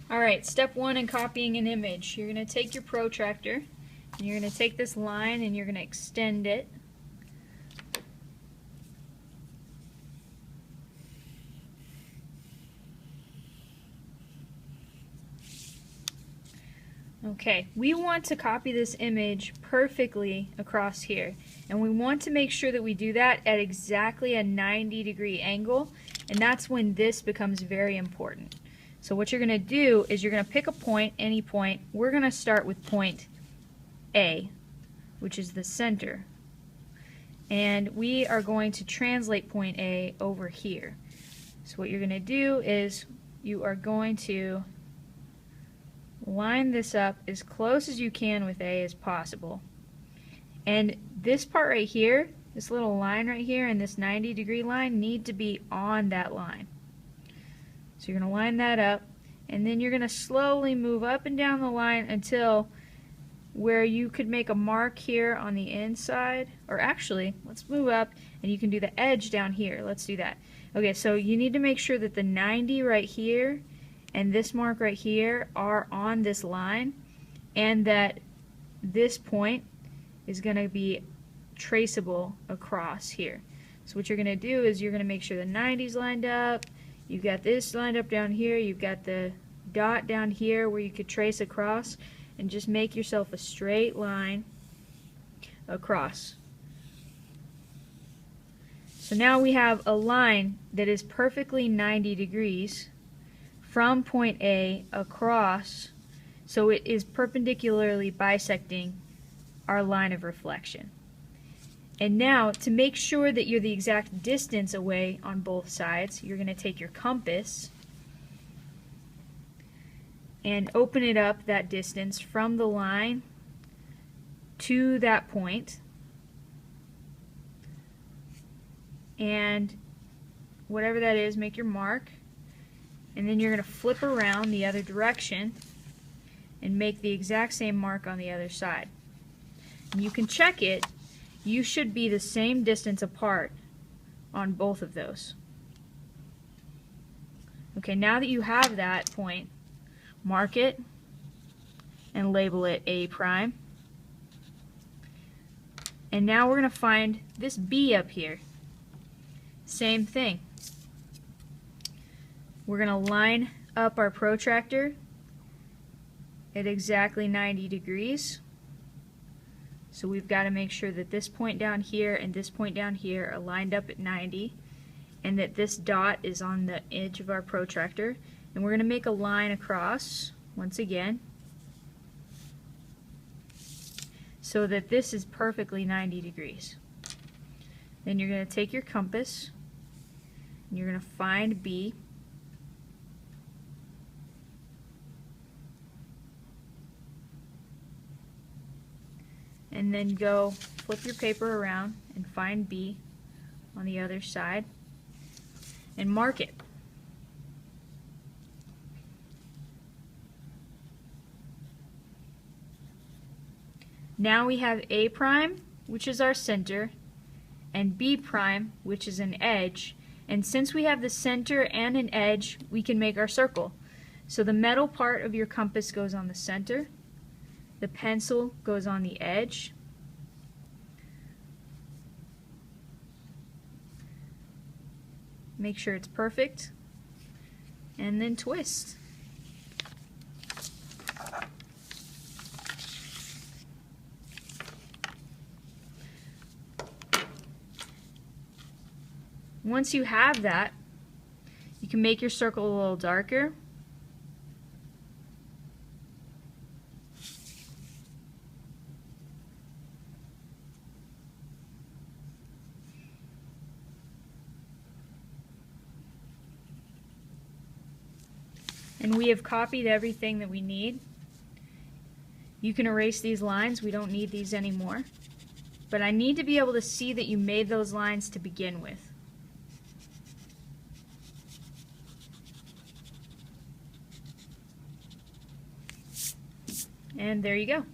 Alright, step one in copying an image. You're going to take your protractor and you're going to take this line and you're going to extend it. Okay, we want to copy this image perfectly across here, and we want to make sure that we do that at exactly a 90-degree angle, and that's when this becomes very important. So what you're going to do is you're going to pick a point, any point. We're going to start with point A, which is the center, and we are going to translate point A over here. So what you're going to do is you are going to line this up as close as you can with A as possible. And this part right here, this little line right here and this 90-degree line need to be on that line. So you're going to line that up, and then you're going to slowly move up and down the line until where you could make a mark here on the inside. Or actually, let's move up and you can do the edge down here. Let's do that. Okay, so you need to make sure that the 90 right here and this mark right here are on this line, and that this point is going to be traceable across here. So what you're going to do is you're going to make sure the 90's lined up, you've got this lined up down here, you've got the dot down here where you could trace across, and just make yourself a straight line across. So now we have a line that is perfectly 90 degrees from point A across, so it is perpendicularly bisecting our line of reflection. And now, to make sure that you're the exact distance away on both sides, you're going to take your compass and open it up that distance from the line to that point, and whatever that is, make your mark. And then you're going to flip around the other direction and make the exact same mark on the other side. And you can check it. You should be the same distance apart on both of those. Okay, now that you have that point, mark it and label it A prime. And now we're going to find this B up here. Same thing. We're going to line up our protractor at exactly 90 degrees. So we've got to make sure that this point down here and this point down here are lined up at 90, and that this dot is on the edge of our protractor. And we're going to make a line across once again so that this is perfectly 90 degrees. Then you're going to take your compass and you're going to find B. And then go flip your paper around and find B on the other side and mark it. Now we have A prime, which is our center, and B prime, which is an edge. And since we have the center and an edge, we can make our circle. So the metal part of your compass goes on the center. The pencil goes on the edge. Make sure it's perfect. And then twist. Once you have that, you can make your circle a little darker. And we have copied everything that we need. You can erase these lines. We don't need these anymore. But I need to be able to see that you made those lines to begin with. And there you go.